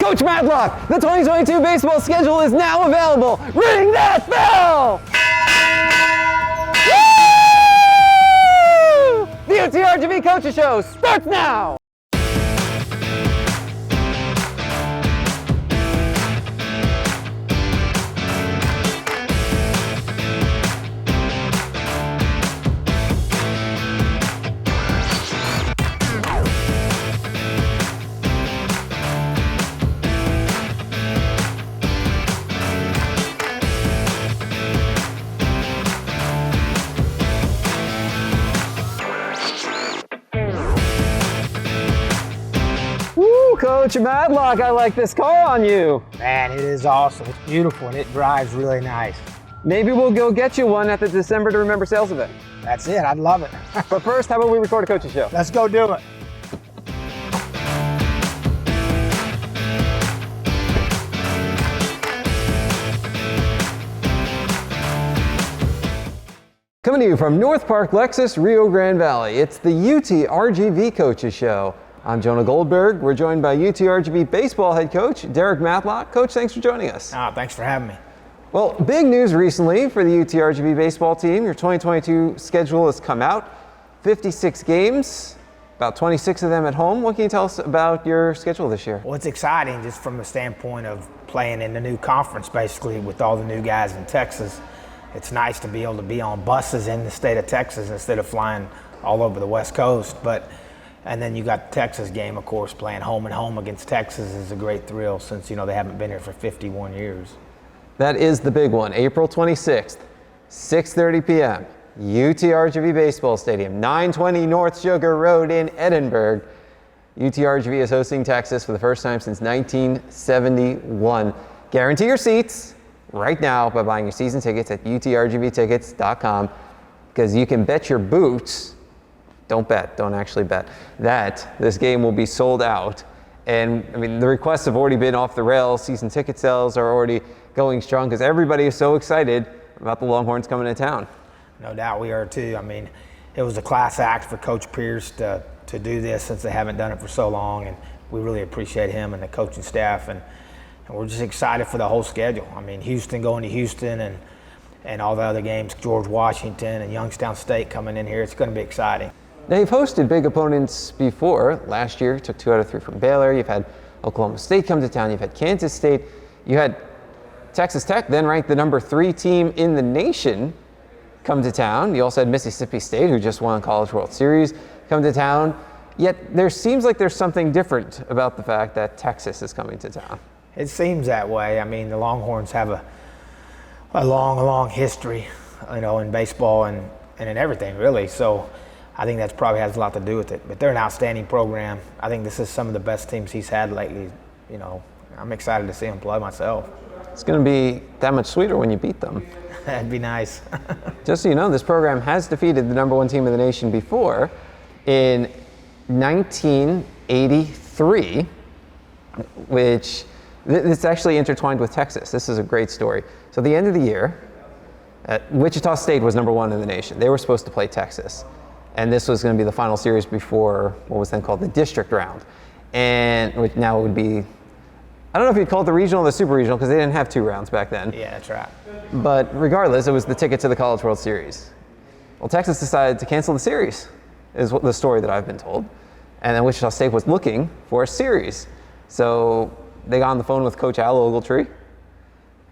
Coach Matlock, the 2022 baseball schedule is now available. Ring that bell! Woo! The UTRGV Coaches Show starts now! Coach Matlock, I like this car on you. Man, it is awesome. It's beautiful and it drives really nice. Maybe we'll go get you one at the December to Remember sales event. That's it, I'd love it. But first, how about we record a Coach's Show? Let's go do it. Coming to you from North Park Lexus, Rio Grande Valley, it's the UTRGV Coaches Show. I'm Jonah Goldberg. We're joined by UTRGV baseball head coach, Derek Matlock. Coach, thanks for joining us. Thanks for having me. Well, big news recently for the UTRGV baseball team. Your 2022 schedule has come out. 56 games, about 26 of them at home. What can you tell us about your schedule this year? Well, it's exciting just from the standpoint of playing in the new conference, basically, with all the new guys in Texas. It's nice to be able to be on buses in the state of Texas instead of flying all over the West Coast. And then you got the Texas game, of course, playing home and home against Texas is a great thrill since, they haven't been here for 51 years. That is the big one. April 26th, 6:30 p.m., UTRGV Baseball Stadium, 920 North Sugar Road in Edinburgh. UTRGV is hosting Texas for the first time since 1971. Guarantee your seats right now by buying your season tickets at utrgvtickets.com because you can bet your boots. Don't actually bet, that this game will be sold out. And the requests have already been off the rails. Season ticket sales are already going strong because everybody is so excited about the Longhorns coming to town. No doubt we are too. It was a class act for Coach Pierce to do this since they haven't done it for so long. And we really appreciate him and the coaching staff. And we're just excited for the whole schedule. Houston going to Houston and all the other games, George Washington and Youngstown State coming in here. It's going to be exciting. Now, you've hosted big opponents before. Last year, took 2 out of 3 from Baylor. You've had Oklahoma State come to town. You've had Kansas State. You had Texas Tech, then ranked the number 3 team in the nation, come to town. You also had Mississippi State, who just won College World Series, come to town. Yet there seems like there's something different about the fact that Texas is coming to town. It seems that way. The Longhorns have a long history, in baseball and in everything, really. So I think that probably has a lot to do with it. But they're an outstanding program. I think this is some of the best teams he's had lately. I'm excited to see him play myself. It's going to be that much sweeter when you beat them. That'd be nice. Just so you know, this program has defeated the number 1 team in the nation before in 1983, which it's actually intertwined with Texas. This is a great story. So at the end of the year, Wichita State was number 1 in the nation. They were supposed to play Texas. And this was going to be the final series before what was then called the district round. And which now would be, I don't know if you'd call it the regional or the super regional because they didn't have 2 rounds back then. Yeah, that's right. But regardless, it was the ticket to the College World Series. Well, Texas decided to cancel the series, is what the story that I've been told. And then Wichita State was looking for a series. So they got on the phone with Coach Al Ogletree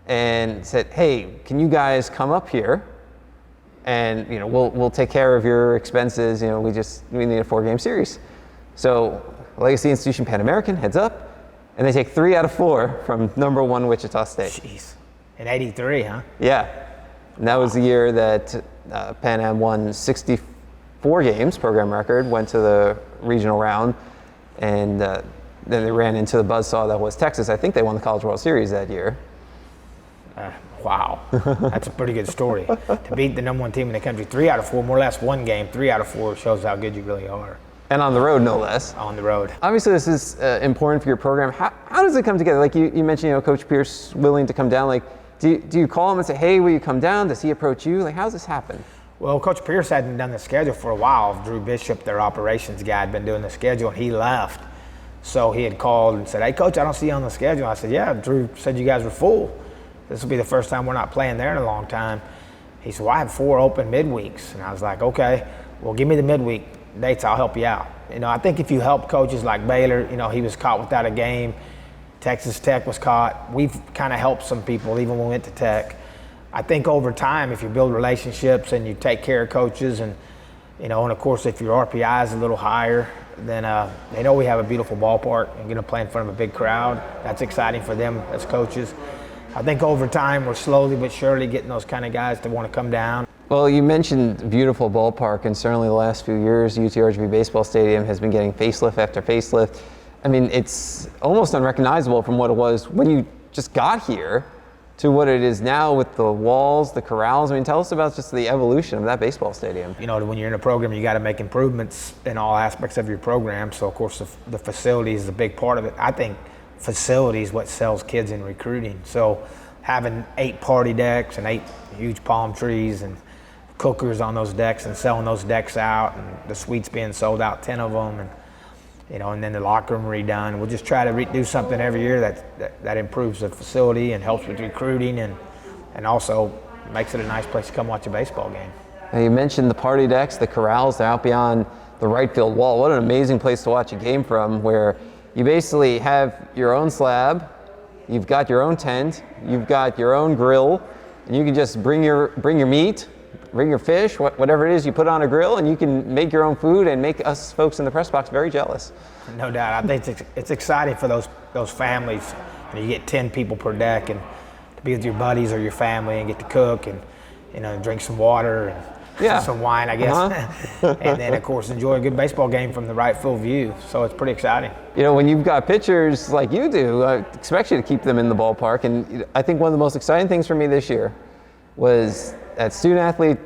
and said, hey, can you guys come up here? And we'll take care of your expenses. We need a 4-game series. So Legacy Institution Pan American heads up, and they take 3 out of 4 from number 1 Wichita State. Jeez, in '83, huh? Yeah, and that was the year that Pan Am won 64 games, program record, went to the regional round, and then they ran into the buzzsaw that was Texas. I think they won the College World Series that year. Wow, that's a pretty good story. To beat the number 1 team in the country 3 out of 4, more or less 1 game, 3 out of 4 shows how good you really are. And on the road, no less. On the road. Obviously, this is important for your program. How does it come together? Like you mentioned, Coach Pierce willing to come down. Do you call him and say, hey, will you come down? Does he approach you? How does this happen? Well, Coach Pierce hadn't done the schedule for a while. Drew Bishop, their operations guy, had been doing the schedule, and he left. So he had called and said, "Hey, Coach, I don't see you on the schedule." I said, "Yeah, Drew said you guys were full. This will be the first time we're not playing there in a long time." He said, "Well, I have 4 open midweeks." And I was like, "Okay, well, give me the midweek dates. I'll help you out." I think if you help coaches like Baylor, he was caught without a game. Texas Tech was caught. We've kind of helped some people even when we went to Tech. I think over time, if you build relationships and you take care of coaches and of course, if your RPI is a little higher, then they know we have a beautiful ballpark and going to play in front of a big crowd. That's exciting for them as coaches. I think over time, we're slowly but surely getting those kind of guys to want to come down. Well, you mentioned beautiful ballpark, and certainly the last few years, UTRGV Baseball Stadium has been getting facelift after facelift. I mean, it's almost unrecognizable from what it was when you just got here to what it is now with the walls, the corrals. I mean, tell us about just the evolution of that baseball stadium. When you're in a program, you got to make improvements in all aspects of your program. So, of course, the facility is a big part of it. I think facility is what sells kids in recruiting. So, having 8 party decks and 8 huge palm trees and cookers on those decks and selling those decks out, and the suites being sold out, 10 of them, and then the locker room redone. We'll just try to do something every year that improves the facility and helps with recruiting and also makes it a nice place to come watch a baseball game. Now, you mentioned the party decks, the corrals, they're out beyond the right field wall. What an amazing place to watch a game from, where you basically have your own slab, you've got your own tent, you've got your own grill, and you can just bring your meat, bring your fish, whatever it is, you put on a grill, and you can make your own food and make us folks in the press box very jealous. No doubt. I think it's exciting for those families. You get 10 people per deck, and to be with your buddies or your family and get to cook and drink some water and some wine, I guess. Uh-huh. And then, of course, enjoy a good baseball game from the right field view. So it's pretty exciting. When you've got pitchers like you do, I expect you to keep them in the ballpark. And I think one of the most exciting things for me this year was at student-athlete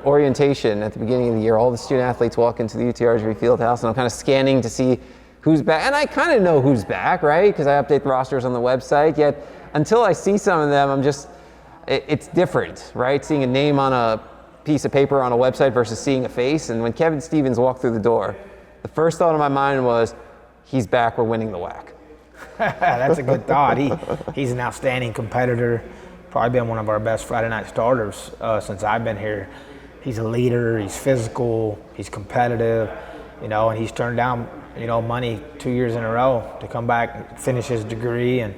orientation at the beginning of the year. All the student-athletes walk into the UTRGV Fieldhouse, and I'm kind of scanning to see who's back. And I kind of know who's back, right? Because I update the rosters on the website. Yet, until I see some of them, it's different, right? Seeing a name on a piece of paper on a website versus seeing a face. And when Kevin Stevens walked through the door, the first thought in my mind was, he's back, we're winning the WAC. That's a good thought. He's an outstanding competitor. Probably been one of our best Friday night starters since I've been here. He's a leader, he's physical, he's competitive, and he's turned down, money 2 years in a row to come back and finish his degree. And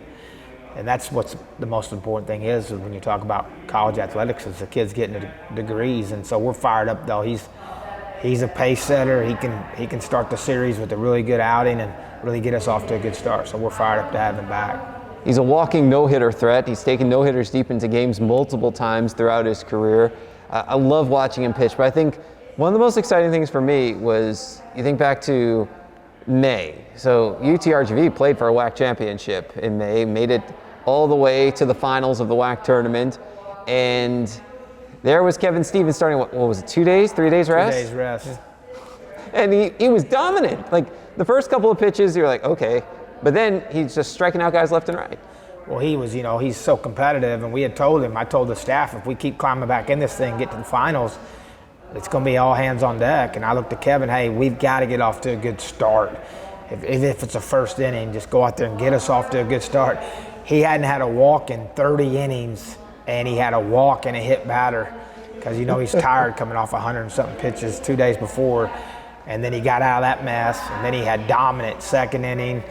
that's what's the most important thing is when you talk about college athletics, is the kids getting degrees. And so we're fired up, though. He's a pace setter. He can start the series with a really good outing and really get us off to a good start. So we're fired up to have him back. He's a walking no-hitter threat. He's taken no-hitters deep into games multiple times throughout his career. I love watching him pitch, but I think one of the most exciting things for me was, you think back to May. So UTRGV played for a WAC championship in May, made it all the way to the finals of the WAC tournament, and there was Kevin Stevens starting, what was it, 2 days, 3 days rest? 2 days rest. And he was dominant. Like, the first couple of pitches, you're like, okay. But then he's just striking out guys left and right. Well, he was, he's so competitive, and I told the staff, if we keep climbing back in this thing, get to the finals, it's going to be all hands on deck. And I looked at Kevin, hey, we've got to get off to a good start. If it's a first inning, just go out there and get us off to a good start. He hadn't had a walk in 30 innings, and he had a walk and a hit batter because, he's tired coming off 100 and something pitches 2 days before. And then he got out of that mess, and then he had dominant second inning,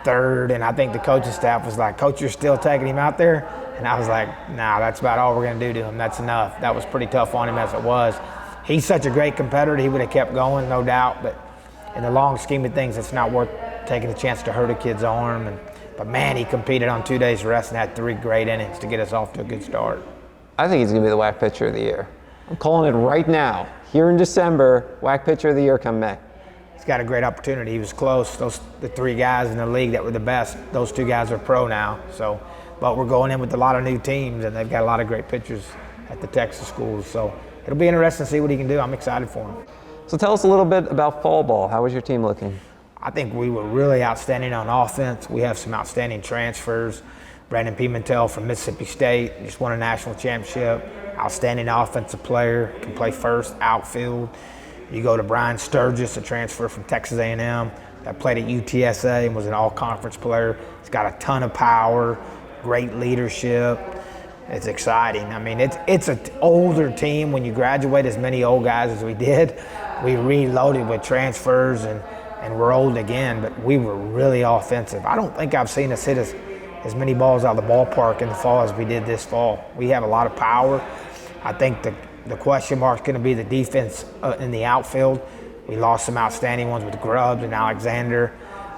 third, and I think the coaching staff was like, Coach, you're still taking him out there? And I was like, nah, that's about all we're going to do to him. That's enough. That was pretty tough on him as it was. He's such a great competitor. He would have kept going, no doubt, but in the long scheme of things, it's not worth taking a chance to hurt a kid's arm. But man, he competed on 2 days rest and had 3 great innings to get us off to a good start. I think he's going to be the WAC Pitcher of the Year. I'm calling it right now. Here in December, WAC Pitcher of the Year come May. He's got a great opportunity. He was close. The 3 guys in the league that were the best, those 2 guys are pro now. But we're going in with a lot of new teams, and they've got a lot of great pitchers at the Texas schools. So it'll be interesting to see what he can do. I'm excited for him. So tell us a little bit about fall ball. How was your team looking? I think we were really outstanding on offense. We have some outstanding transfers. Brandon Pimentel from Mississippi State just won a national championship. Outstanding offensive player, can play first, outfield. You go to Brian Sturgis, a transfer from Texas A&M, that played at UTSA and was an all-conference player. He's got a ton of power, great leadership. It's exciting. I mean, it's an older team. When you graduate as many old guys as we did, we reloaded with transfers and we're old again, but we were really offensive. I don't think I've seen us hit as many balls out of the ballpark in the fall as we did this fall. We have a lot of power. I think the question mark's going to be the defense in the outfield. We lost some outstanding ones with Grubbs and Alexander,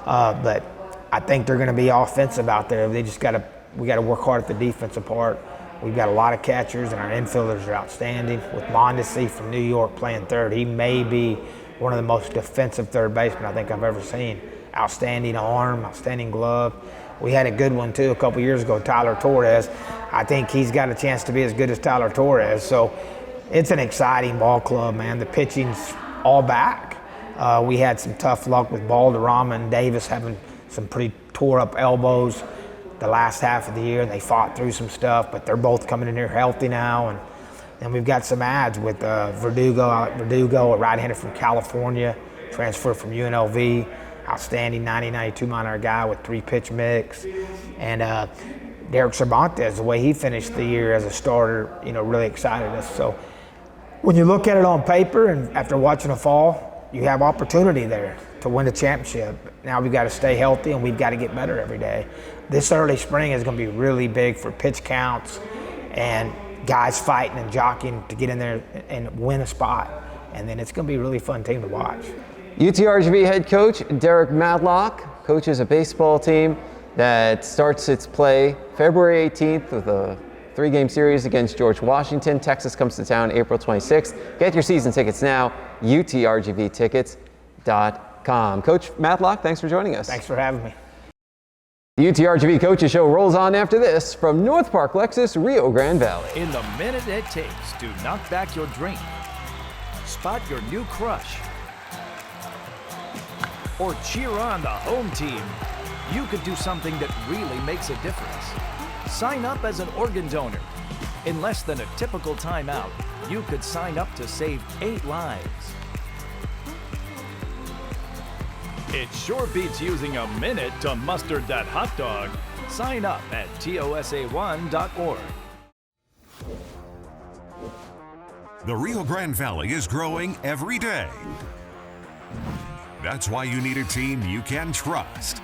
but I think they're going to be offensive out there. We got to work hard at the defensive part. We've got a lot of catchers, and our infielders are outstanding. With Mondesi from New York playing third, he may be one of the most defensive third basemen I think I've ever seen. Outstanding arm, outstanding glove. We had a good one too a couple years ago, Tyler Torres. I think he's got a chance to be as good as Tyler Torres. So it's an exciting ball club, man. The pitching's all back. We had some tough luck with Balderrama and Davis having some pretty tore up elbows the last half of the year, and they fought through some stuff, but they're both coming in here healthy now. And then we've got some adds with Verdugo, a right-hander from California, transferred from UNLV, outstanding 90-92 mile-an-hour guy with 3-pitch mix. And Derek Cervantes, the way he finished the year as a starter, really excited us. So when you look at it on paper and after watching the fall, you have opportunity there to win a championship. Now we've got to stay healthy and we've got to get better every day. This early spring is going to be really big for pitch counts and guys fighting and jockeying to get in there and win a spot. And then it's going to be a really fun team to watch. UTRGV head coach Derek Matlock coaches a baseball team that starts its play February 18th with a 3-game series against George Washington. Texas comes to town April 26th. Get your season tickets now, utrgvtickets.com. Coach Matlock, thanks for joining us. Thanks for having me. The UTRGV Coaches Show rolls on after this from North Park Lexus, Rio Grande Valley. In the minute it takes to knock back your dream, spot your new crush, or cheer on the home team, you could do something that really makes a difference. Sign up as an organ donor. In less than a typical timeout, you could sign up to save 8 lives. It sure beats using a minute to mustard that hot dog. Sign up at tosa1.org. The Rio Grande Valley is growing every day. That's why you need a team you can trust.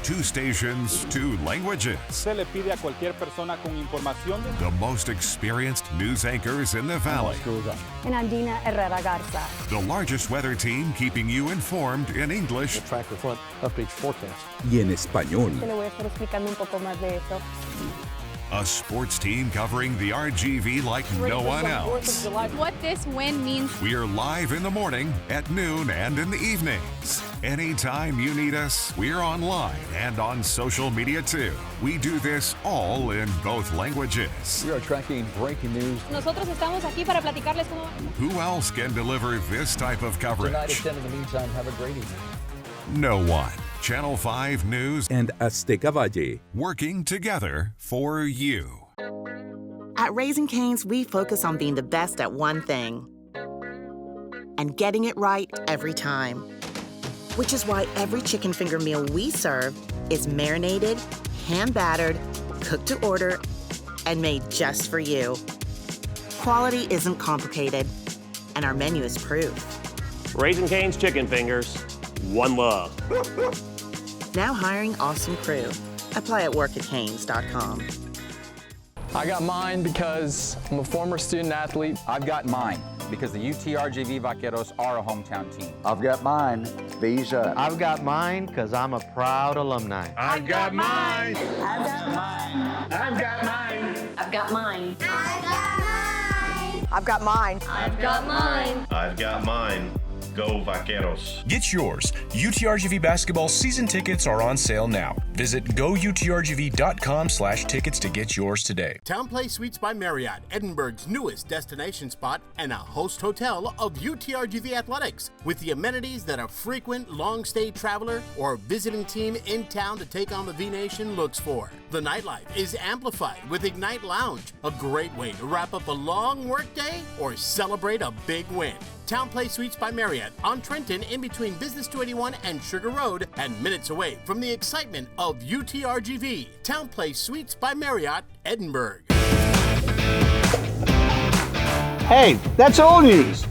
2 stations, 2 languages. Se le pide a cualquier persona con información. The most experienced news anchors in the valley. And Andina Herrera Garza. The largest weather team keeping you informed in English. The tracker front updates forecast. Y en español. Te le voy a estar explicando un poco más de eso. A sports team covering the RGV like no one else. What this win means. We're live in the morning, at noon, and in the evenings. Anytime you need us, we're online and on social media too. We do this all in both languages. We are tracking breaking news. Nosotros estamos aquí para platicarles cómo va. Who else can deliver this type of coverage? Tonight at 10 in the meantime, have a great evening. No one. Channel 5 News And Azteca Valle. working together for you. At Raising Cane's, we focus on being the best at one thing and getting it right every time. Which is why every chicken finger meal we serve is marinated, hand-battered, cooked to order, and made just for you. Quality isn't complicated, and our menu is proof. Raising Cane's Chicken Fingers, one love. Now hiring awesome crew. Apply at workatcanes.com. I got mine because I'm a former student athlete. I've got mine because the UTRGV Vaqueros are a hometown team. I've got mine, Beja. I've got mine because I'm a proud alumni. I've got mine. I've got mine. I've got mine. I've got mine. I've got mine. I've got mine. I've got mine. Go Vaqueros. Get yours. UTRGV basketball season tickets are on sale now. Visit goutrgv.com/tickets to get yours today. Town Place Suites by Marriott, Edinburgh's newest destination spot and a host hotel of UTRGV athletics with the amenities that a frequent long-stay traveler or visiting team in town to take on the V-Nation looks for. The nightlife is amplified with Ignite Lounge, a great way to wrap up a long workday or celebrate a big win. Town Place Suites by Marriott on Trenton in between Business 281 and Sugar Road and minutes away from the excitement of UTRGV. Town Place Suites by Marriott, Edinburgh. Hey, that's old news.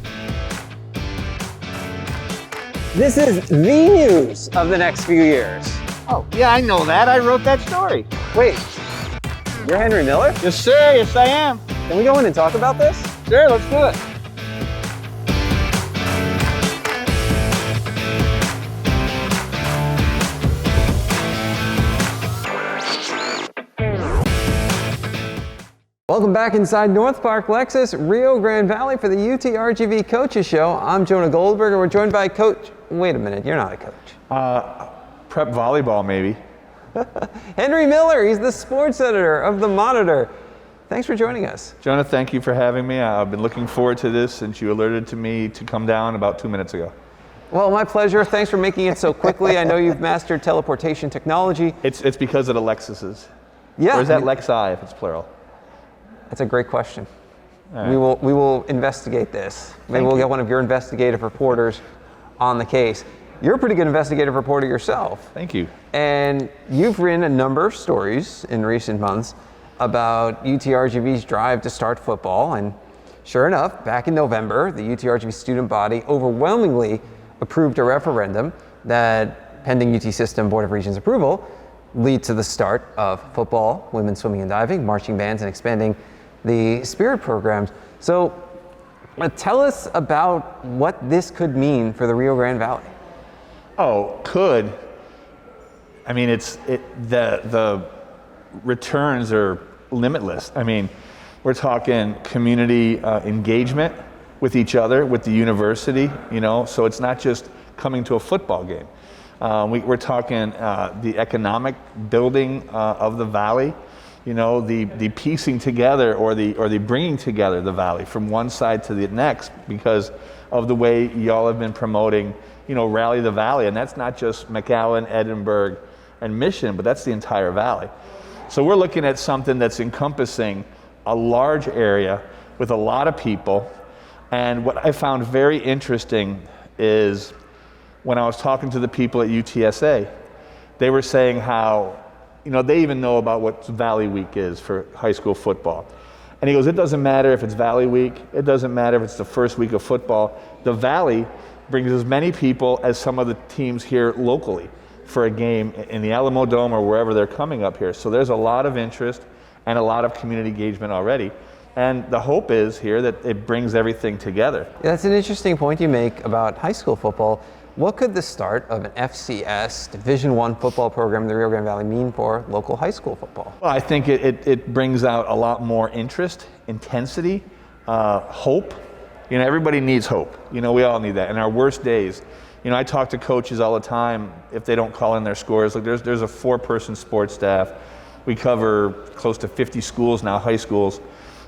This is the news of the next few years. Oh, yeah, I know that. I wrote that story. Wait, you're Henry Miller? Yes, sir. Yes, I am. Can we go in and talk about this? Sure, let's do it. Welcome back inside North Park Lexus, Rio Grande Valley for the UTRGV Coaches Show. I'm Jonah Goldberg, and we're joined by Coach. Wait a minute, you're not a coach. Prep volleyball, maybe. Henry Miller, he's the sports editor of The Monitor. Thanks for joining us. Jonah, thank you for having me. I've been looking forward to this since you alerted to me to come down about 2 minutes ago. Well, my pleasure. Thanks for making it so quickly. I know you've mastered teleportation technology. It's because of the Lexuses. Yeah. Or is that Lexi if it's plural? That's a great question. Right. We will investigate this. Maybe we'll get one of your investigative reporters on the case. You're a pretty good investigative reporter yourself. Thank you. And you've written a number of stories in recent months about UTRGV's drive to start football. And sure enough, back in November, the UTRGV student body overwhelmingly approved a referendum that, pending UT System Board of Regents approval, lead to the start of football, women's swimming and diving, marching bands, and expanding the Spirit programs. So tell us about what this could mean for the Rio Grande Valley. Oh, could. I mean, the returns are limitless. I mean, we're talking community engagement with each other, with the university, you know, so it's not just coming to a football game. We're talking the economic building of the valley, you know, the piecing together or the bringing together the valley from one side to the next because of the way y'all have been promoting, you know, Rally the Valley. And that's not just McAllen, Edinburgh, and Mission, but that's the entire valley. So we're looking at something that's encompassing a large area with a lot of people. And what I found very interesting is when I was talking to the people at UTSA, they were saying how, you know, they even know about what Valley Week is for high school football. And he goes, it doesn't matter if it's Valley Week, it doesn't matter if it's the first week of football. The Valley brings as many people as some of the teams here locally for a game in the Alamo Dome or wherever they're coming up here. So there's a lot of interest and a lot of community engagement already. And the hope is here that it brings everything together. Yeah, that's an interesting point you make about high school football. What could the start of an FCS Division I football program in the Rio Grande Valley mean for local high school football? Well, I think it brings out a lot more interest, intensity, hope. You know, everybody needs hope. You know, we all need that. In our worst days, you know, I talk to coaches all the time if they don't call in their scores. Like there's a 4-person sports staff. We cover close to 50 schools now, high schools,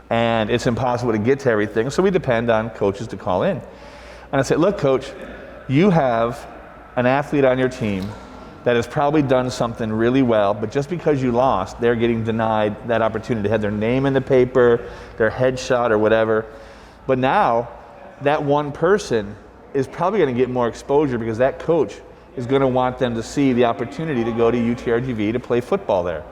and it's impossible to get to everything. So we depend on coaches to call in. And I said, look, coach, you have an athlete on your team that has probably done something really well, but just because you lost, they're getting denied that opportunity to have their name in the paper, their headshot or whatever. But now, that one person is probably going to get more exposure because that coach is going to want them to see the opportunity to go to UTRGV to play football there.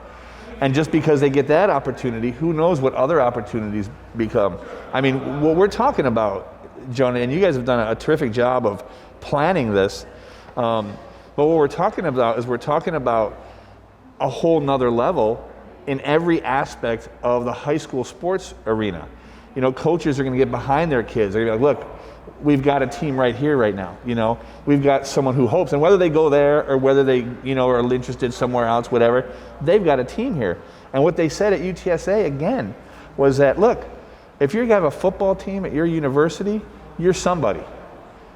And just because they get that opportunity, who knows what other opportunities become. I mean, what we're talking about, Jonah, and you guys have done a terrific job of planning this, but what we're talking about is we're talking about a whole nother level in every aspect of the high school sports arena. You know, coaches are going to get behind their kids. They're going to be like, look, we've got a team right here right now. You know, we've got someone who hopes, and whether they go there or whether they, you know, are interested somewhere else, whatever, they've got a team here. And what they said at UTSA again was that, look, if you have a football team at your university, you're somebody.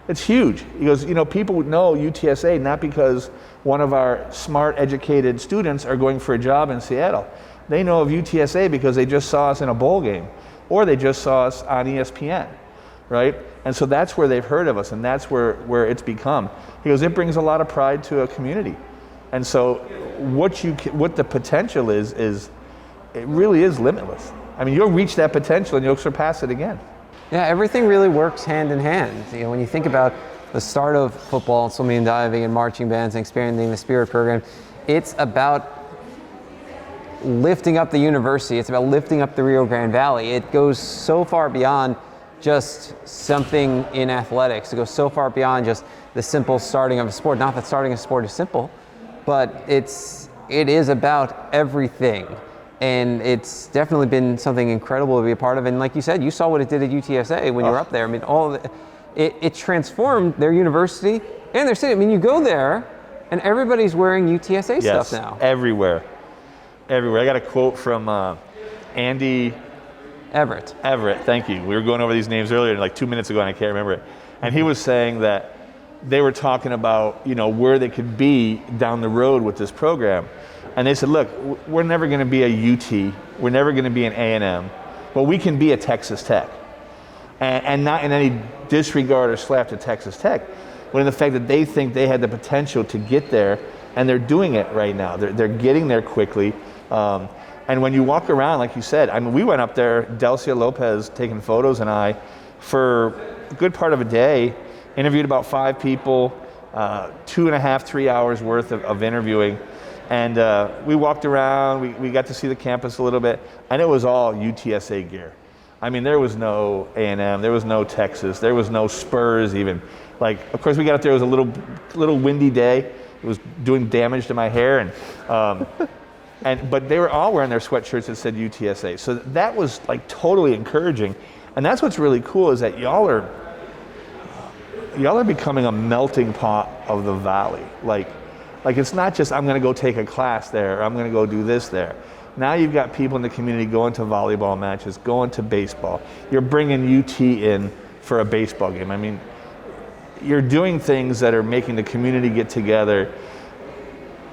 It's huge. He goes, you know, people would know UTSA not because one of our smart, educated students are going for a job in Seattle. They know of UTSA because they just saw us in a bowl game, or they just saw us on ESPN, right? And so that's where they've heard of us, and that's where it's become. He goes, it brings a lot of pride to a community. And so what the potential is it really is limitless. I mean, you'll reach that potential and you'll surpass it again. Yeah, everything really works hand in hand. When you think about the start of football, swimming and diving and marching bands and expanding the Spirit program, it's about lifting up the university. It's about lifting up the Rio Grande Valley. It goes so far beyond just something in athletics. It goes so far beyond just the simple starting of a sport. Not that starting a sport is simple, but it is about everything. And it's definitely been something incredible to be a part of. And like you said, you saw what it did at UTSA when you were up there. I mean, it transformed their university and their city. I mean, you go there and everybody's wearing UTSA stuff now. Everywhere. I got a quote from Andy Everett, thank you. We were going over these names earlier, like 2 minutes ago, and I can't remember it. And he was saying that they were talking about, where they could be down the road with this program. And they said, look, we're never going to be a UT, we're never going to be an A&M, but we can be a Texas Tech. And not in any disregard or slap to Texas Tech, but in the fact that they think they had the potential to get there, and they're doing it right now. They're getting there quickly. And when you walk around, like you said, I mean, we went up there, Delcia Lopez taking photos and I, for a good part of a day, interviewed about 5 people, 2.5, 3 hours worth of interviewing. And we walked around, we got to see the campus a little bit, and it was all UTSA gear. I mean, there was no A&M, there was no Texas, there was no Spurs even. Like, of course, we got up there, it was a little windy day. It was doing damage to my hair, but they were all wearing their sweatshirts that said UTSA. So that was like totally encouraging. And that's what's really cool is that y'all are becoming a melting pot of the valley. Like it's not just I'm going to go take a class there, or I'm going to go do this there. Now you've got people in the community going to volleyball matches, going to baseball. You're bringing UT in for a baseball game. I mean, you're doing things that are making the community get together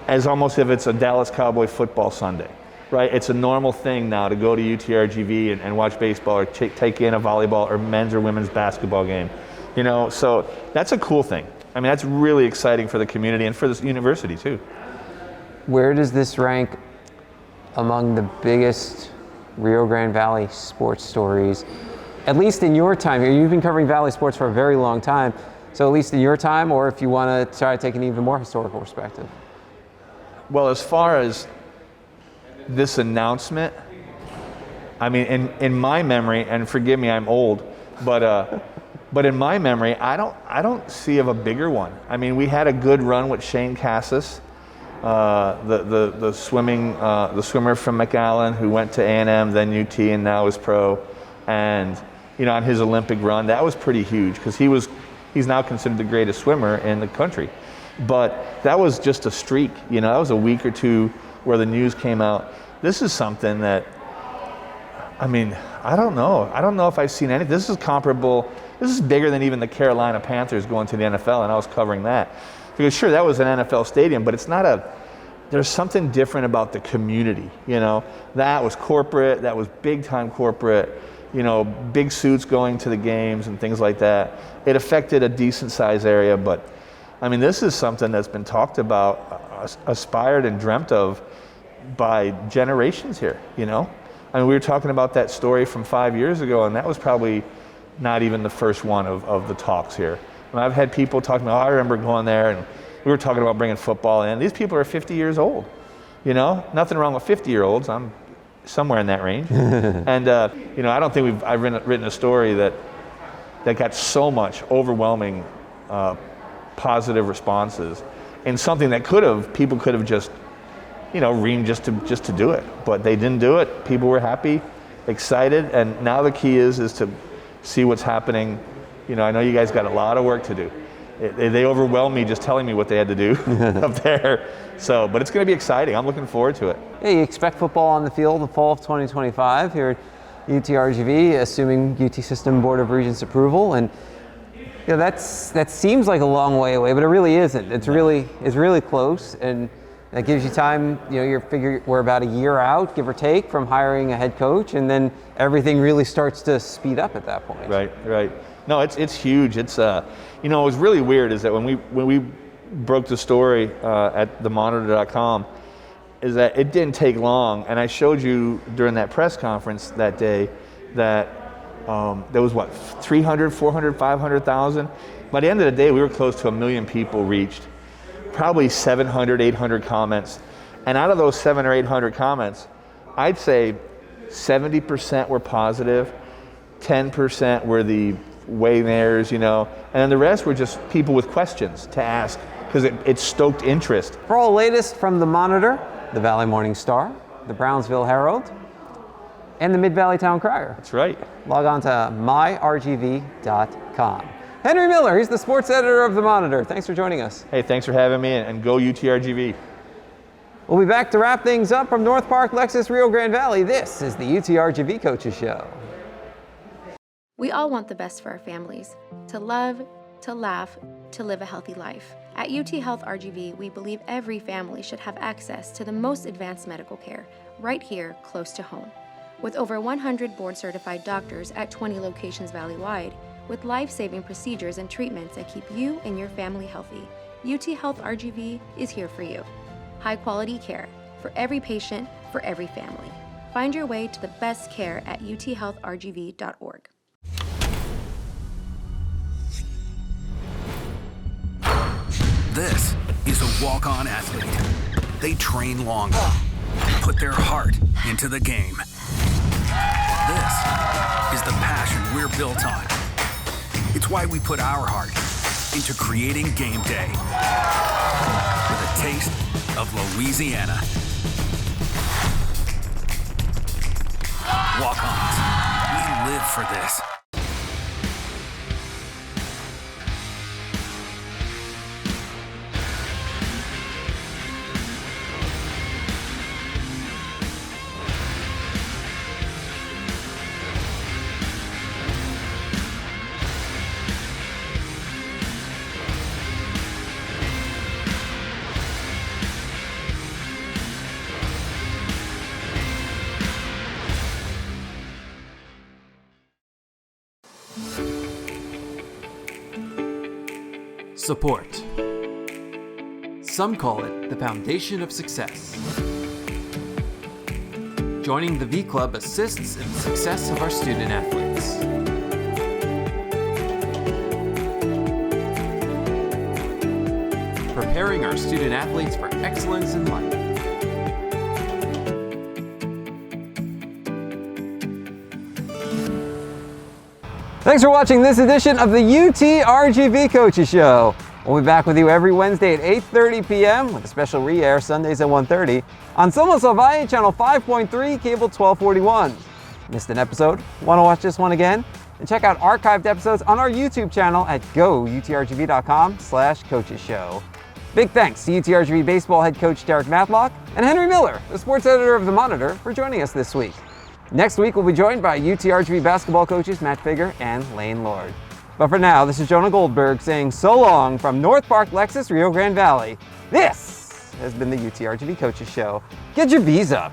as almost if it's a Dallas Cowboy football Sunday, right? It's a normal thing now to go to UTRGV and watch baseball or take in a volleyball or men's or women's basketball game, so that's a cool thing. I mean, that's really exciting for the community and for this university too. Where does this rank among the biggest Rio Grande Valley sports stories, at least in your time here? You've been covering Valley sports for a very long time, so at least in your time, or if you want to try to take an even more historical perspective. Well, as far as this announcement, I mean, in my memory, and forgive me, I'm old, but in my memory, I don't see of a bigger one. I mean, we had a good run with Shane Cassis, the swimmer from McAllen who went to A&M, then UT, and now is pro. And on his Olympic run, that was pretty huge because he's now considered the greatest swimmer in the country. But that was just a streak, that was a week or two where the news came out. This is something that, I mean, I don't know if I've seen anything. This is comparable, this is bigger than even the Carolina Panthers going to the NFL, and I was covering that. Because sure, that was an NFL stadium, but there's something different about the community, That was corporate, that was big time corporate, big suits going to the games and things like that. It affected a decent size area, but I mean, this is something that's been talked about, aspired and dreamt of by generations here, I mean, we were talking about that story from 5 years ago, and that was probably not even the first one of the talks here. And I've had people talking about, I remember going there, and we were talking about bringing football in. These people are 50 years old, Nothing wrong with 50-year-olds. I'm somewhere in that range. And, I don't think I've written a story that got so much overwhelming positive responses, and something that people could have just, reamed just to do it, but they didn't do it. People were happy, excited, and now the key is to see what's happening. I know you guys got a lot of work to do. They overwhelmed me just telling me what they had to do up there. So, but it's going to be exciting. I'm looking forward to it. Yeah, you expect football on the field the fall of 2025 here at UTRGV, assuming UT System Board of Regents approval, and that seems like a long way away, but it really isn't. It's really close, and that gives you time. We're about a year out, give or take, from hiring a head coach, and then everything really starts to speed up at that point. Right. No, it's huge. It's it was really weird is that when we broke the story at themonitor.com, is that it didn't take long, and I showed you during that press conference that day that There was what, 300, 400, 500,000? By the end of the day, we were close to 1 million people reached, probably 700, 800 comments. And out of those 700 or 800 comments, I'd say 70% were positive, 10% were the wayfarers, and then the rest were just people with questions to ask, because it stoked interest. For all the latest from the Monitor, the Valley Morning Star, the Brownsville Herald, and the Mid-Valley Town Crier. That's right. Log on to myrgv.com. Henry Miller, he's the sports editor of the Monitor. Thanks for joining us. Hey, thanks for having me, and go UTRGV. We'll be back to wrap things up from North Park, Lexus, Rio Grande Valley. This is the UTRGV Coaches Show. We all want the best for our families, to love, to laugh, to live a healthy life. At UT Health RGV, we believe every family should have access to the most advanced medical care right here, close to home. With over 100 board-certified doctors at 20 locations valley-wide, with life-saving procedures and treatments that keep you and your family healthy, UT Health RGV is here for you. High-quality care for every patient, for every family. Find your way to the best care at uthealthrgv.org. This is a walk-on athlete. They train longer, put their heart into the game. This is the passion we're built on. It's why we put our heart into creating game day with a taste of Louisiana. Walk-ons, we live for this. Support. Some call it the foundation of success. Joining the V Club assists in the success of our student athletes. Preparing our student athletes for excellence in life. Thanks for watching this edition of the UTRGV Coaches Show. We'll be back with you every Wednesday at 8:30 p.m. with a special re-air Sundays at 1:30 on Somos El Valle, channel 5.3, cable 1241. Missed an episode? Want to watch this one again? And check out archived episodes on our YouTube channel at goutrgv.com/coaches show. Big thanks to UTRGV baseball head coach Derek Matlock and Henry Miller, the sports editor of the Monitor, for joining us this week. Next week, we'll be joined by UTRGV basketball coaches Matt Figger and Lane Lord. But for now, this is Jonah Goldberg saying so long from North Park, Lexus, Rio Grande Valley. This has been the UTRGV Coaches Show. Get your V's up.